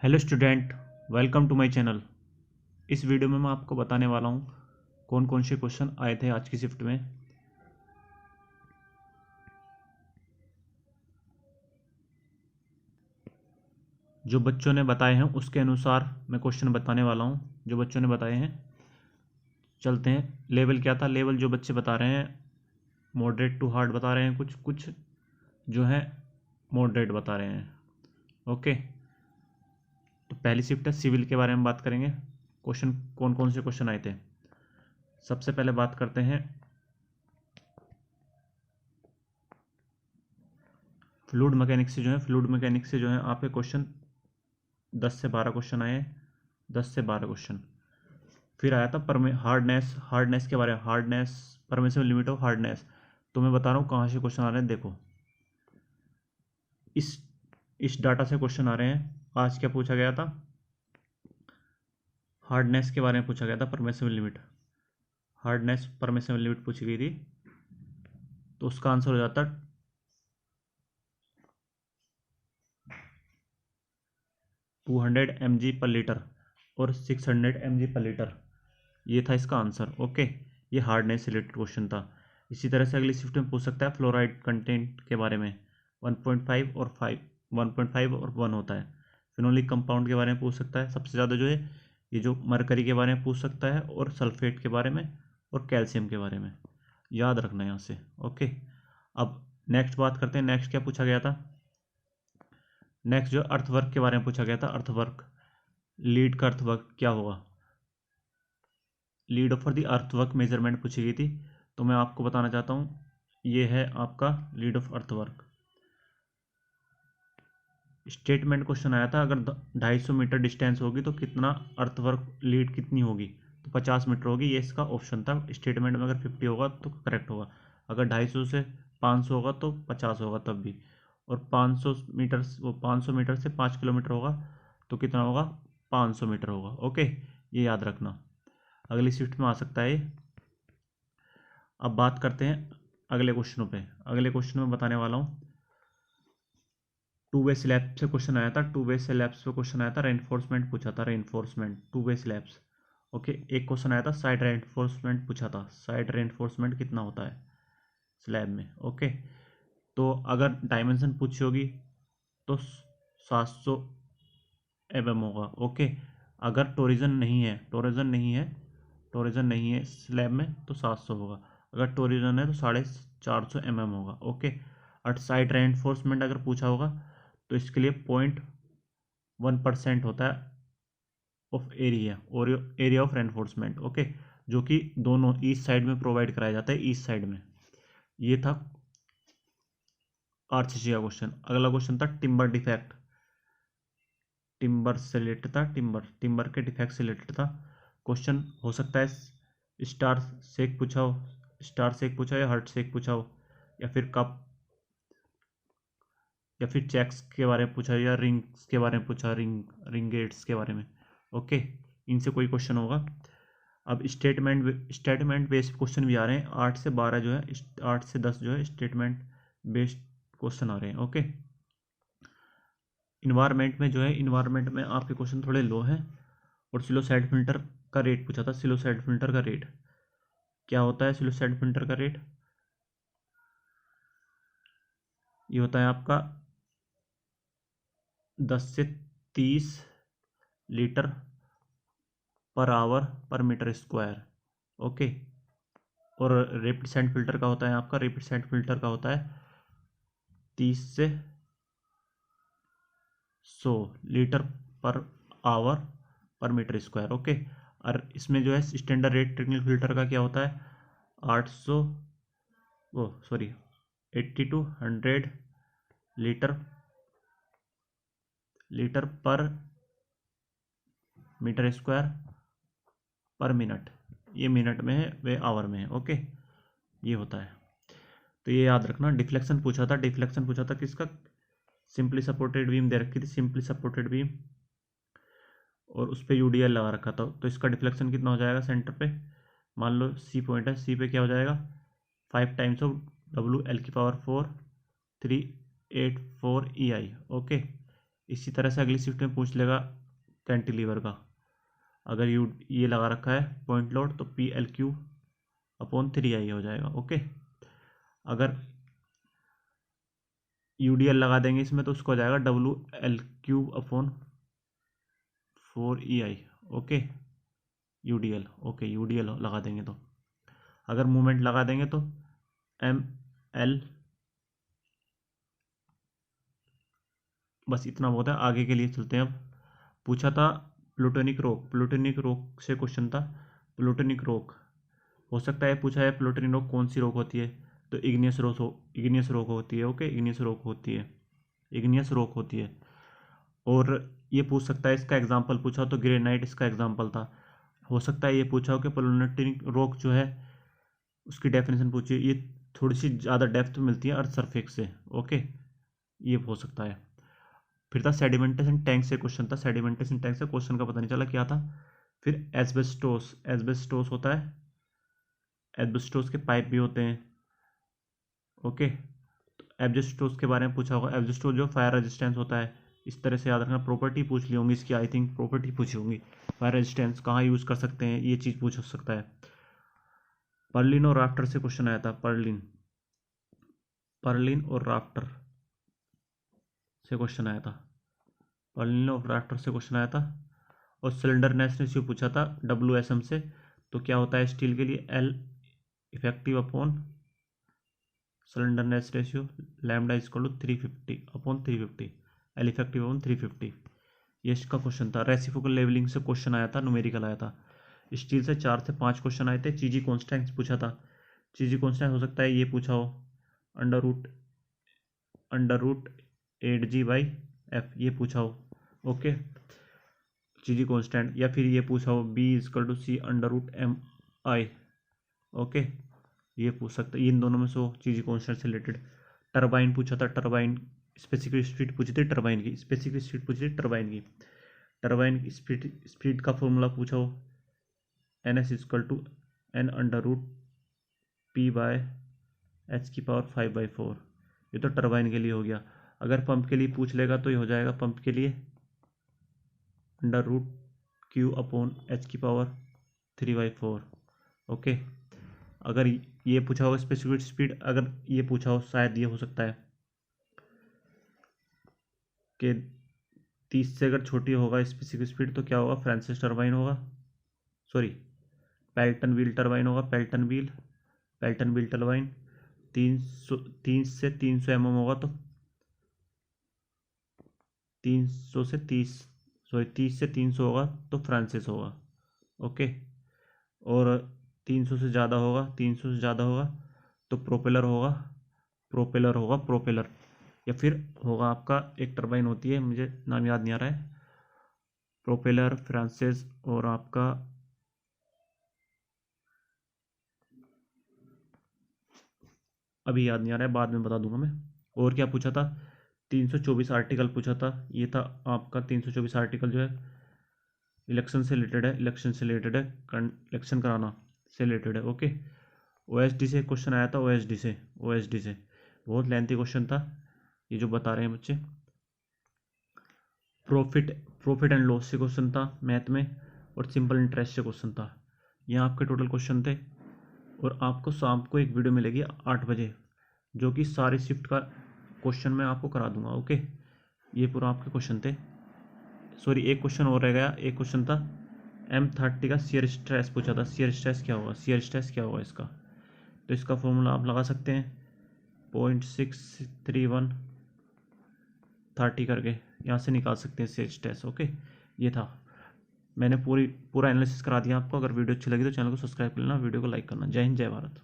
Hello student, welcome to my channel. इस video में मैं आपको बताने वाला हूँ कौन कौन से क्वेश्चन आए थे आज की शिफ्ट में। जो बच्चों ने बताए हैं उसके अनुसार मैं क्वेश्चन बताने वाला हूँ। जो बच्चों ने बताए हैं, चलते हैं। लेवल क्या था? लेवल जो बच्चे बता रहे हैं मॉडरेट टू हार्ड बता रहे हैं, कुछ कुछ जो है मॉडरेट बता रहे हैं। ओके, तो पहली शिफ्ट है सिविल के बारे में बात करेंगे। क्वेश्चन कौन कौन से क्वेश्चन आए थे, सबसे पहले बात करते हैं फ्लूइड मैकेनिक्स से। फ्लूइड मैकेनिक्स से आपके क्वेश्चन 10 से 12 क्वेश्चन आए हैं, 10 से 12 क्वेश्चन। फिर आया था हार्डनेस के बारे में, hardness, permissible limit of hardness. तो मैं बता रहा हूँ कहाँ से क्वेश्चन आ रहे हैं। देखो, इस इस डाटा से क्वेश्चन आ रहे हैं। आज क्या पूछा गया था? हार्डनेस के बारे में पूछा गया था, permissible limit, hardness permissible limit पूछी गई थी। तो उसका आंसर हो जाता 200 mg पर लीटर और 600 mg पर लीटर। ये था इसका आंसर। ओके, ये हार्डनेस से रिलेटेड क्वेश्चन था। इसी तरह से अगली शिफ्ट में पूछ सकता है फ्लोराइड कंटेंट के बारे में। 1.5 और 1.5 और 1 होता है। फिनोलिक कंपाउंड के बारे में पूछ सकता है। सबसे ज़्यादा जो है ये जो मरकरी के बारे में पूछ सकता है, और सल्फेट के बारे में, और कैल्शियम के बारे में। याद रखना है यहाँ से। ओके, अब नेक्स्ट बात करते हैं। नेक्स्ट क्या पूछा गया था? नेक्स्ट जो अर्थवर्क के बारे में पूछा गया था। अर्थवर्क, लीड का अर्थवर्क क्या होगा? Lead for the earthwork measurement पूछी गई थी। तो मैं आपको बताना चाहता हूँ, ये है आपका lead of earthwork. Statement question आया था, अगर 250 मीटर डिस्टेंस होगी तो कितना अर्थवर्क लीड कितनी होगी? तो 50 मीटर होगी। ये इसका ऑप्शन था। स्टेटमेंट में अगर 50 होगा तो करेक्ट होगा, अगर 250 से 500 होगा तो 50 होगा तब भी। और 500 मीटर से 5 किलोमीटर होगा तो कितना होगा? 500 मीटर होगा। ओके, ये याद रखना, अगली शिफ्ट में आ सकता है ये। अब बात करते हैं अगले क्वेश्चनों पे। अगले क्वेश्चन में बताने वाला हूँ, टू वे स्लैब से क्वेश्चन आया था। टू वे स्लैब्स पे क्वेश्चन आया था, रेनफोर्समेंट पूछा था। Reinforcement, two way slabs. Okay, एक क्वेश्चन आया था साइड रेनफोर्समेंट पूछा था। साइड रेनफोर्समेंट कितना होता है स्लैब में? ओके, तो अगर डायमेंशन पूछी होगी तो 700 mm होगा। ओके, अगर टोरिजन नहीं है स्लैब में तो 700 होगा। अगर टोरिजन है तो 450 mm होगा। ओके, और साइड रेनफोर्समेंट अगर पूछा होगा तो इसके लिए 0.1% होता है ऑफ एरिया, और एरिया ऑफ रेनफोर्समेंट। ओके, जो कि दोनों ईस्ट साइड में प्रोवाइड कराया जाता है, ईस्ट साइड में। ये था आरसीसी का क्वेश्चन। अगला क्वेश्चन था टिम्बर डिफेक्ट। टिम्बर से रिलेटेड था, टिम्बर के डिफेक्ट से रिलेटेड था। क्वेश्चन हो सकता है स्टार सेक पूछा हो, स्टार सेक पूछा हो, या हर्ट सेक पूछा हो, या फिर कप, या फिर चेक्स के बारे में पूछा, या रिंग्स के बारे में पूछा, रिंगेट्स के बारे में। ओके, इनसे कोई क्वेश्चन होगा। अब स्टेटमेंट बेस्ड क्वेश्चन भी आ रहे हैं। 8 से 12 जो है, 8 से 10 जो है स्टेटमेंट बेस्ड क्वेश्चन आ रहे हैं। ओके, इन्वायरमेंट में जो है, इन्वायरमेंट में आपके क्वेश्चन थोड़े लो हैं। और सिलोसाइड फिल्टर का रेट पूछा था। सिलोसाइड फिल्टर का रेट क्या होता है? सिलोसाइड फिल्टर का रेट ये होता है आपका 10 से 30 लीटर पर आवर पर मीटर स्क्वायर। ओके, और रेपिड सैंड फिल्टर का होता है आपका, रेपिड सैंड फिल्टर का होता है 30 से 100 लीटर पर आवर पर मीटर स्क्वायर। ओके, और इसमें जो है स्टैंडर्ड रेट टेक्निकल फिल्टर का क्या होता है? 800, वो सॉरी 80 to 100 लीटर लीटर पर मीटर स्क्वायर पर मिनट। ये मिनट में है, वे आवर में है। ओके, ये होता है। तो ये याद रखना। डिफ्लेक्शन पूछा था किसका? सिंपली सपोर्टेड बीम दे रखी थी, सिंपली सपोर्टेड बीम, और उस पर यूडीएल लगा रखा था। तो इसका डिफ्लेक्शन कितना हो जाएगा सेंटर पे? मान लो सी पॉइंट है, सी पे क्या हो जाएगा? 5 times of WL⁴ 384 EI। Okay, इसी तरह से अगली शिफ्ट में पूछ लेगा कैंटिलीवर का। अगर ये लगा रखा है पॉइंट लोड तो PL³/3I हो जाएगा। ओके, अगर UDL लगा देंगे इसमें तो उसको हो जाएगा WL³/4EI। Okay, UDL। Okay, UDL लगा देंगे तो, अगर मूवमेंट लगा देंगे तो ML। बस इतना बहुत है, आगे के लिए चलते हैं। अब पूछा था प्लूटोनिक रोक, प्लूटोनिक रोक से क्वेश्चन था। प्लूटोनिक रोक हो सकता है पूछा है प्लूटोनिक रोक कौन सी रोक होती है, तो इग्नियस रोक होती है। ओके, इग्नियस रोक होती है। और ये पूछ सकता है, इसका एग्जांपल पूछा तो ग्रेनाइट इसका एग्जांपल था। हो सकता है ये पूछा हो कि प्लूटोनिक रोक जो है उसकी डेफिनेशन पूछिए, ये थोड़ी सी ज़्यादा डेप्थ मिलती है अर्थ सरफेस से। ओके, ये हो सकता है। फिर था सेडिमेंटेशन टैंक से क्वेश्चन था, सेडिमेंटेशन टैंक से क्वेश्चन का पता नहीं चला क्या था। फिर एस्बेस्टोस होता है, एस्बेस्टोस के पाइप भी होते हैं। ओके, तो एस्बेस्टोस के बारे में पूछा होगा, एस्बेस्टोस जो फायर रेजिस्टेंस होता है, इस तरह से याद रखना। प्रॉपर्टी पूछ ली होंगी इसकी, आई थिंक प्रॉपर्टी पूछी होंगी। फायर रेजिस्टेंस कहाँ यूज़ कर सकते हैं, ये चीज़ पूछ सकता है। पर्लिन और राफ्टर से क्वेश्चन आया था, पर्लिन और राफ्टर से क्वेश्चन आया था, पर्लिन और राफ्टर से क्वेश्चन आया था। और सिलेंडरनेस रेशियो पूछा था WSM से, तो क्या होता है स्टील के लिए L effective/ slenderness ratio λ = 350/350, L effective. ये इसका क्वेश्चन था। रेसिप्रोकल लेवलिंग से क्वेश्चन आया था, न्यूमेरिकल आया था। स्टील से 4 से 5 क्वेश्चन आए थे। चीजी कॉन्स्टेंट पूछा था, चीजी कॉन्स्टेंट हो सकता है ये पूछा हो अंडर रूट 8G/F, ये पूछा हो। ओके, चीजी कॉन्स्टेंट, या फिर ये पूछा हो B = C√MI। ओके, ये पूछ सकते हैं, इन दोनों में से चीजी कॉन्स्टेंट से रिलेटेड। टरबाइन पूछा था, टरबाइन स्पेसिफिक स्पीड पूछी थी, टरबाइन की स्पेसिफिक स्पीड पूछी थी, टरबाइन की स्पीड का फॉर्मूला पूछा हो NS = N/P/H⁴ ये तो टरबाइन के लिए हो गया। अगर पंप के लिए पूछ लेगा तो ये हो जाएगा पंप के लिए √Q/H⁴. ओके, अगर ये पूछा होगा स्पेसिफिक स्पीड, अगर ये पूछा हो शायद ये हो सकता है कि 30 से अगर छोटी होगा स्पेसिफिक स्पीड तो क्या होगा, फ्रांसिस टरबाइन होगा, सॉरी पेल्टन व्हील टरबाइन होगा, पेल्टन व्हील टरबाइन। 30 से 300 mm होगा तो 30 से 300 होगा तो फ्रांसिस होगा। ओके, और 300 से ज़्यादा होगा तो प्रोपेलर होगा, या फिर होगा आपका एक टरबाइन होती है, मुझे नाम याद नहीं आ रहा है, प्रोपेलर, फ्रांसिस और आपका अभी याद नहीं आ रहा है, बाद में बता दूंगा मैं। और क्या पूछा था, 324 आर्टिकल पूछा था। ये था आपका 324 आर्टिकल जो है इलेक्शन से रिलेटेड है, इलेक्शन कराना से रिलेटेड है। ओके, OSD से क्वेश्चन आया था, OSD से बहुत लेंथी क्वेश्चन था ये जो बता रहे हैं बच्चे। प्रॉफिट एंड लॉस से क्वेश्चन था मैथ में, और सिंपल इंटरेस्ट से क्वेश्चन था। यहाँ आपके टोटल क्वेश्चन थे। और आपको शाम को एक वीडियो मिलेगी 8 बजे, जो कि सारी शिफ्ट का क्वेश्चन मैं आपको करा दूंगा। ओके, ये पूरा आपके क्वेश्चन थे। सॉरी, एक क्वेश्चन और रह गया, एक क्वेश्चन था M30 का शियर स्ट्रेस पूछा था। शियर स्ट्रेस क्या होगा इसका, तो इसका फॉर्मूला आप लगा सकते हैं 0.63130 करके, यहाँ से निकाल सकते हैं शियर स्ट्रेस। ओके, ये था, मैंने पूरा एनालिसिस करा दिया आपको। अगर वीडियो अच्छी लगी तो चैनल को सब्सक्राइब कर लेना, वीडियो को लाइक करना। जय हिंद, जय भारत।